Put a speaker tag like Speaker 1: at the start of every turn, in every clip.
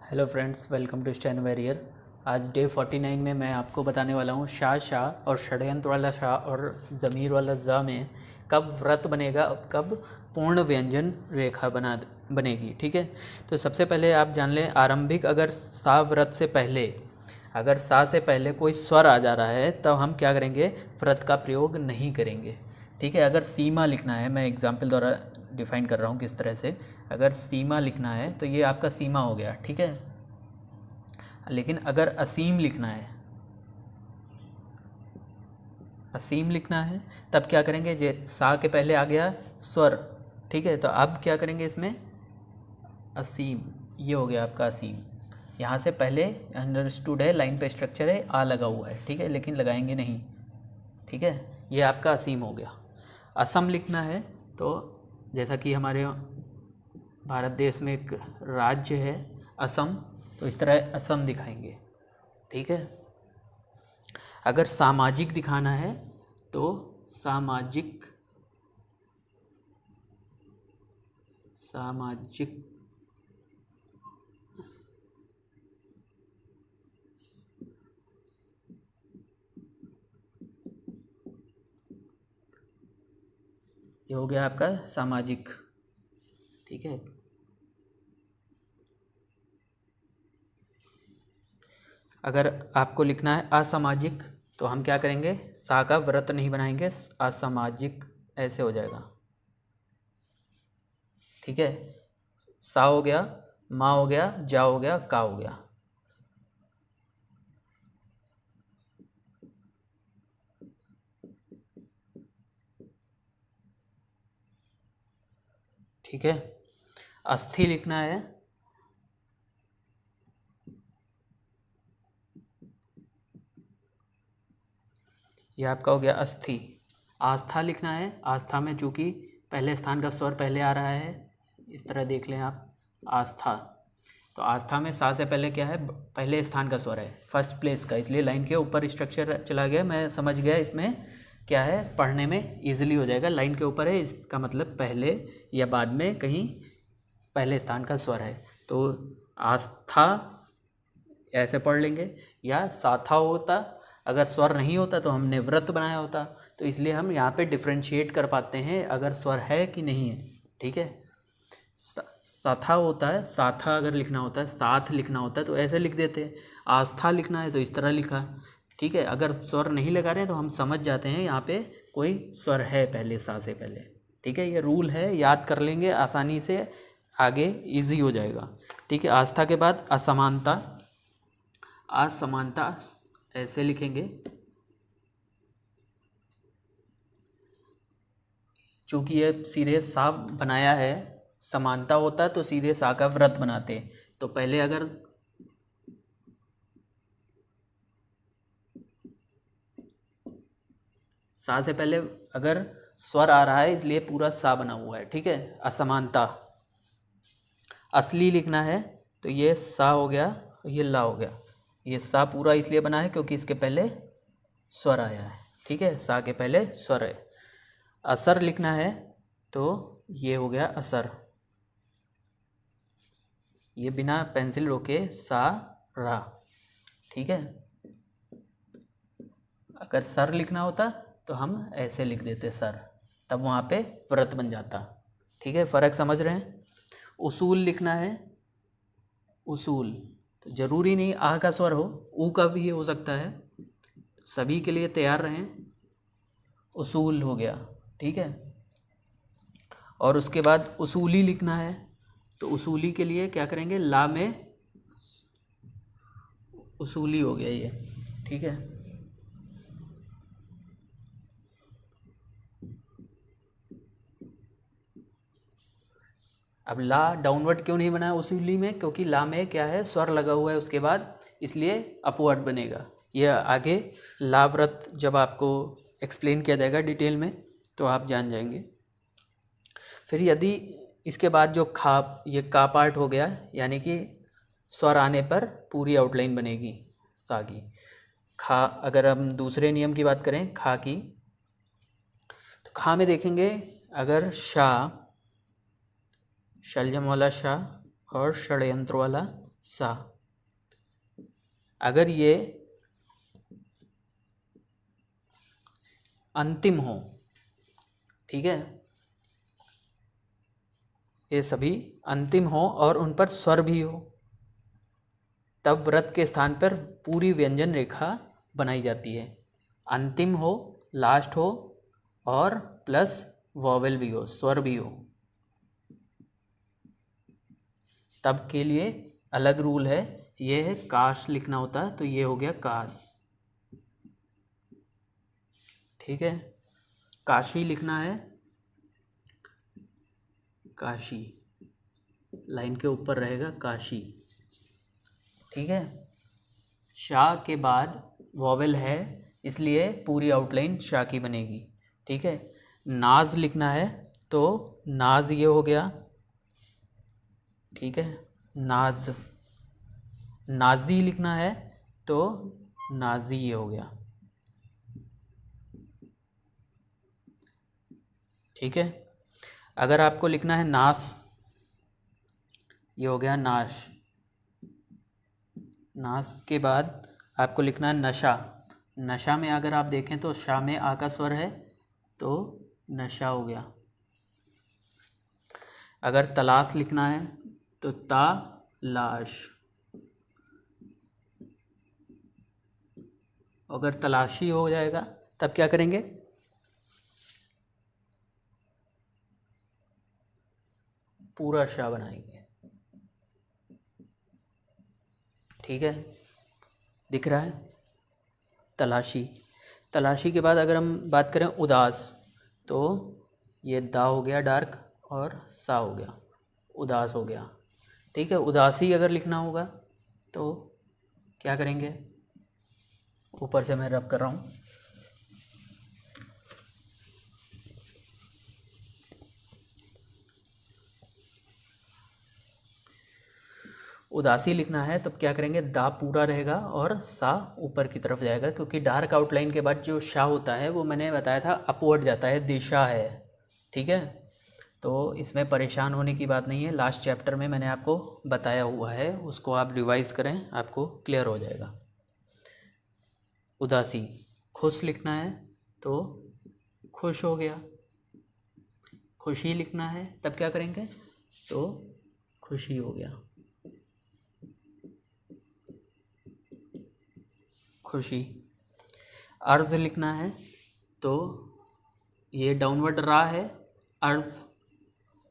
Speaker 1: Hello friends, welcome to Stan Warrior. आज day 49 में मैं आपको बताने वाला हूँ शाह और षड्यंत्र वाला शाह और ज़मीर वाला ज़ा में कब व्रत बनेगा, कब पूर्ण व्यंजन रेखा बनेगी। ठीक है, तो सबसे पहले आप जान लें आरंभिक, अगर सा व्रत से पहले, अगर सा से पहले कोई स्वर आ जा रहा है तो हम क्या करेंगे, व्रत का प्रयोग नहीं करेंगे। ठीक है, अगर सीमा लिखना है, मैं एग्जाम्पल द्वारा डिफाइन कर रहा हूँ किस तरह से। अगर सीमा लिखना है तो ये आपका सीमा हो गया, ठीक है। लेकिन अगर असीम लिखना है, असीम लिखना है, तब क्या करेंगे, जे सा के पहले आ गया स्वर, ठीक है, तो अब क्या करेंगे इसमें असीम, ये हो गया आपका असीम। यहाँ से पहले अंडरस्टूड है, लाइन पे स्ट्रक्चर है, आ लगा हुआ है, ठीक है, लेकिन लगाएंगे नहीं। ठीक है, ये आपका असीम हो गया। असम लिखना है तो जैसा कि हमारे भारत देश में एक राज्य है असम, तो इस तरह असम दिखाएंगे। ठीक है, अगर सामाजिक दिखाना है तो सामाजिक, सामाजिक, ये हो गया आपका सामाजिक। ठीक है, अगर आपको लिखना है असामाजिक तो हम क्या करेंगे, सा का व्रत नहीं बनाएंगे, असामाजिक ऐसे हो जाएगा। ठीक है, सा हो गया, मा हो गया, जा हो गया, का हो गया। ठीक है, अस्थि लिखना है, ये आपका हो गया अस्थि। आस्था लिखना है, आस्था में चूंकि पहले स्थान का स्वर पहले आ रहा है, इस तरह देख लें आप, आस्था, तो आस्था में सा से पहले क्या है, पहले स्थान का स्वर है, फर्स्ट प्लेस का, इसलिए लाइन के ऊपर स्ट्रक्चर चला गया। मैं समझ गया इसमें क्या है, पढ़ने में इजीली हो जाएगा। लाइन के ऊपर है, इसका मतलब पहले या बाद में कहीं पहले स्थान का स्वर है, तो आस्था ऐसे पढ़ लेंगे। या साथा होता, अगर स्वर नहीं होता तो हमने व्रत बनाया होता, तो इसलिए हम यहाँ पे डिफ्रेंशिएट कर पाते हैं अगर स्वर है कि नहीं है। ठीक है, साथा होता है, साथा अगर लिखना होता है, साथ लिखना होता है तो ऐसे लिख देते हैं। आस्था लिखना है तो इस तरह लिखा। ठीक है, अगर स्वर नहीं लगा रहे हैं तो हम समझ जाते हैं यहाँ पे कोई स्वर है पहले, सा से पहले। ठीक है, ये रूल है, याद कर लेंगे आसानी से, आगे इजी हो जाएगा। ठीक है, आस्था के बाद असमानता, असमानता ऐसे लिखेंगे, चूँकि ये सीधे सा बनाया है, समानता होता तो सीधे सा का व्रत बनाते, तो पहले अगर सा से पहले अगर स्वर आ रहा है इसलिए पूरा सा बना हुआ है। ठीक है, असमानता। असली लिखना है तो ये सा हो गया, ये ला हो गया, ये सा पूरा इसलिए बना है क्योंकि इसके पहले स्वर आया है। ठीक है, सा के पहले स्वर है। असर लिखना है तो ये हो गया असर, ये बिना पेंसिल रोके सा रा। ठीक है, अगर सर लिखना होता तो हम ऐसे लिख देते सर, तब वहाँ पे व्रत बन जाता। ठीक है, फ़र्क समझ रहे हैं। उसूल लिखना है, उसूल तो ज़रूरी नहीं आ का स्वर हो, ऊ का भी हो सकता है, सभी के लिए तैयार रहें। उसूल हो गया। ठीक है, और उसके बाद उसूली लिखना है तो उसूली के लिए क्या करेंगे, ला में उसूली हो गया ये। ठीक है, अब ला डाउनवर्ड क्यों नहीं बना उसूली में, क्योंकि ला में क्या है, स्वर लगा हुआ है उसके बाद, इसलिए अपवर्ड बनेगा। यह आगे ला व्रत जब आपको एक्सप्लेन किया जाएगा डिटेल में तो आप जान जाएंगे। फिर यदि इसके बाद जो खा, ये का पार्ट हो गया, यानी कि स्वर आने पर पूरी आउटलाइन बनेगी सा की। खा, अगर हम दूसरे नियम की बात करें खा की, तो खा में देखेंगे अगर शाह, शलजम वाला शाह और षड्यंत्र वाला सा। अगर ये अंतिम हो, ठीक है, ये सभी अंतिम हो और उन पर स्वर भी हो, तब व्रत के स्थान पर पूरी व्यंजन रेखा बनाई जाती है। अंतिम हो, लास्ट हो और प्लस वॉवेल भी हो, स्वर भी हो, तब के लिए अलग रूल है। ये है काश लिखना होता है, तो ये हो गया काश, ठीक है। काशी लिखना है, काशी लाइन के ऊपर रहेगा काशी, ठीक है। शाह के बाद वॉवेल है, इसलिए पूरी आउटलाइन शाह की बनेगी, ठीक है। नाज लिखना है तो नाज ये हो गया, ठीक है। नाज, नाजी लिखना है तो नाजी ये हो गया, ठीक है। अगर आपको लिखना है नास, ये हो गया नाश। नास के बाद आपको लिखना है नशा। नशा में अगर आप देखें तो शा में आ का स्वर है तो नशा हो गया। अगर तलाश लिखना है तो ता लाश। अगर तलाशी हो जाएगा तब क्या करेंगे, पूरा शाह बनाएंगे, ठीक है। दिख रहा है तलाशी। तलाशी के बाद अगर हम बात करें उदास, तो ये दा हो गया डार्क और सा हो गया, उदास हो गया, ठीक है। उदासी अगर लिखना होगा तो क्या करेंगे, ऊपर से मैं रब कर रहा हूँ, उदासी लिखना है तब क्या करेंगे, दा पूरा रहेगा और सा ऊपर की तरफ जाएगा, क्योंकि डार्क आउटलाइन के बाद जो शाह होता है वो मैंने बताया था अपवर्ड जाता है, दिशा है, ठीक है। तो इसमें परेशान होने की बात नहीं है, लास्ट चैप्टर में मैंने आपको बताया हुआ है, उसको आप रिवाइज़ करें, आपको क्लियर हो जाएगा। उदासी। खुश लिखना है तो खुश हो गया। खुशी लिखना है तब क्या करेंगे, तो खुशी हो गया, खुशी। अर्ज लिखना है तो ये डाउनवर्ड रा है, अर्ज,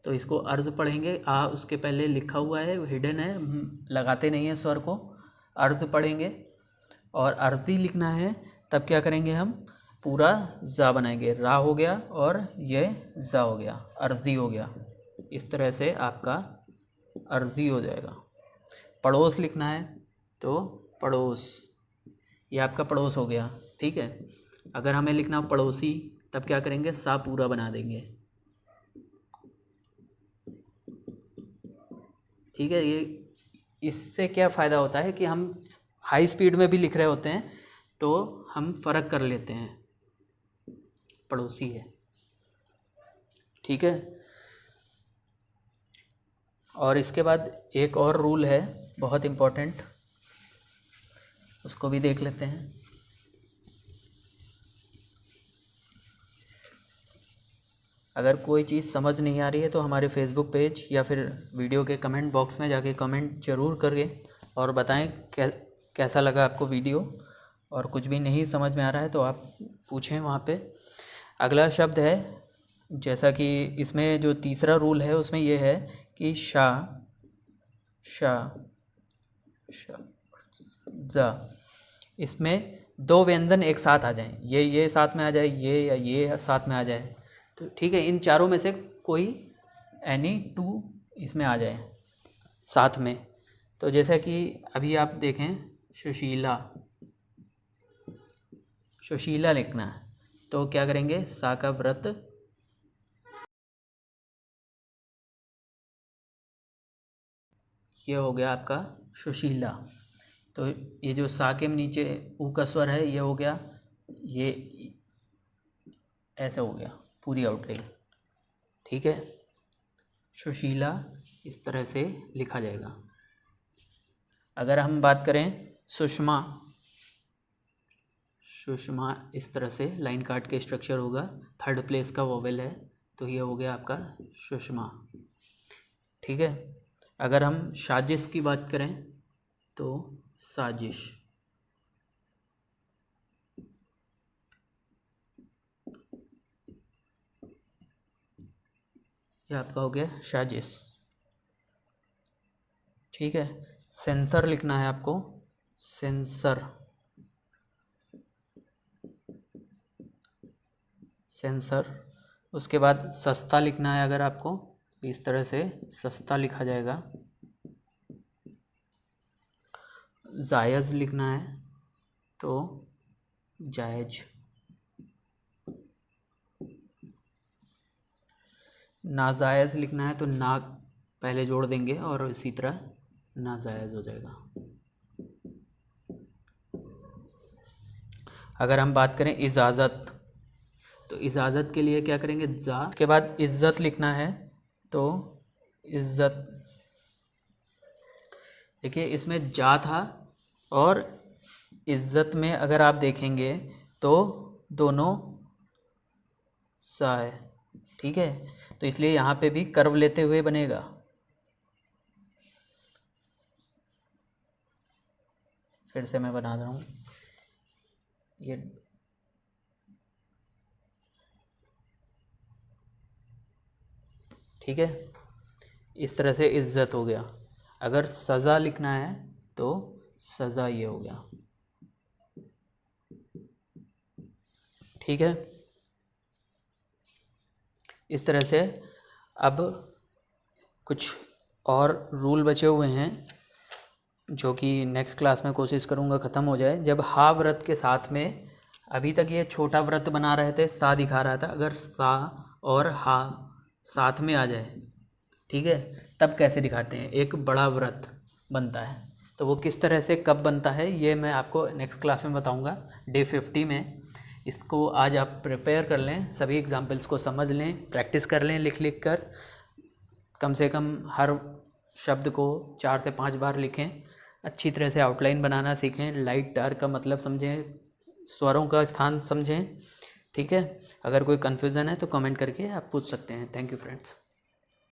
Speaker 1: तो इसको अर्ज पढ़ेंगे, आ उसके पहले लिखा हुआ है, हिडन है, लगाते नहीं है स्वर को, अर्ज पढ़ेंगे। और अर्जी लिखना है तब क्या करेंगे, हम पूरा जा बनाएंगे, रा हो गया और ये जा हो गया, अर्जी हो गया। इस तरह से आपका अर्जी हो जाएगा। पड़ोस लिखना है तो पड़ोस, ये आपका पड़ोस हो गया, ठीक है। अगर हमें लिखना हो पड़ोसी तब क्या करेंगे, सा पूरा बना देंगे, ठीक है। ये इससे क्या फ़ायदा होता है कि हम हाई स्पीड में भी लिख रहे होते हैं तो हम फ़र्क कर लेते हैं, पड़ोसी है, ठीक है। और इसके बाद एक और रूल है बहुत इम्पोर्टेंट, उसको भी देख लेते हैं। अगर कोई चीज़ समझ नहीं आ रही है तो हमारे फेसबुक पेज या फिर वीडियो के कमेंट बॉक्स में जाके कमेंट ज़रूर करिए और बताएं कैसा लगा आपको वीडियो। और कुछ भी नहीं समझ में आ रहा है तो आप पूछें वहाँ पे। अगला शब्द है, जैसा कि इसमें जो तीसरा रूल है उसमें ये है कि शा, शा, शा, जा, इसमें दो व्यंजन एक साथ आ जाएं, ये साथ में आ जाए, ये या ये साथ में आ जाए, तो ठीक है। इन चारों में से कोई एनी टू इसमें आ जाए साथ में। तो जैसा कि अभी आप देखें, सुशीला, सुशीला लिखना है तो क्या करेंगे, सा का व्रत, ये हो गया आपका सुशीला। तो ये जो सा के नीचे ऊ का स्वर है ये हो गया, ये ऐसा हो गया पूरी आउटलाइन, ठीक है। सुशीला इस तरह से लिखा जाएगा। अगर हम बात करें सुषमा, सुषमा इस तरह से लाइन काट के स्ट्रक्चर होगा, थर्ड प्लेस का वोवेल है, तो ये हो गया आपका सुषमा। ठीक है। अगर हम साजिश की बात करें तो साजिश, ये आपका हो गया साजिश। ठीक है। सेंसर लिखना है आपको, सेंसर, सेंसर। उसके बाद सस्ता लिखना है अगर आपको, इस तरह से सस्ता लिखा जाएगा। जायज़ लिखना है तो जायज, नाजायज़ लिखना है तो ना पहले जोड़ देंगे और इसी तरह नाजायज़ हो जाएगा। अगर हम बात करें इजाज़त, तो इजाज़त के लिए क्या करेंगे, जा, के बाद इज़्ज़त लिखना है तो इज़्ज़त। देखिए इसमें जा था और इज़्ज़त में अगर आप देखेंगे तो दोनों सा है। ठीक है, तो इसलिए यहाँ पे भी कर्व लेते हुए बनेगा। फिर से मैं बना रहा हूँ ये, ठीक है, इस तरह से इज़्ज़त हो गया। अगर सज़ा लिखना है तो सज़ा ये हो गया। ठीक है, इस तरह से। अब कुछ और रूल बचे हुए हैं जो कि नेक्स्ट क्लास में कोशिश करूँगा ख़त्म हो जाए। जब हा व्रत के साथ में, अभी तक ये छोटा व्रत बना रहे थे, सा दिखा रहा था, अगर सा और हा साथ में आ जाए, ठीक है, तब कैसे दिखाते हैं, एक बड़ा व्रत बनता है। तो वो किस तरह से कब बनता है ये मैं आपको नेक्स्ट क्लास में बताऊंगा, डे 50 में। इसको आज आप प्रिपेयर कर लें, सभी एग्जाम्पल्स को समझ लें, प्रैक्टिस कर लें लिख लिख कर, कम से कम हर शब्द को 4 से 5 बार लिखें। अच्छी तरह से आउटलाइन बनाना सीखें, लाइट डार्क का मतलब समझें, स्वरों का स्थान समझें। ठीक है, अगर कोई कन्फ्यूज़न है तो कमेंट करके आप पूछ सकते हैं। Thank you friends.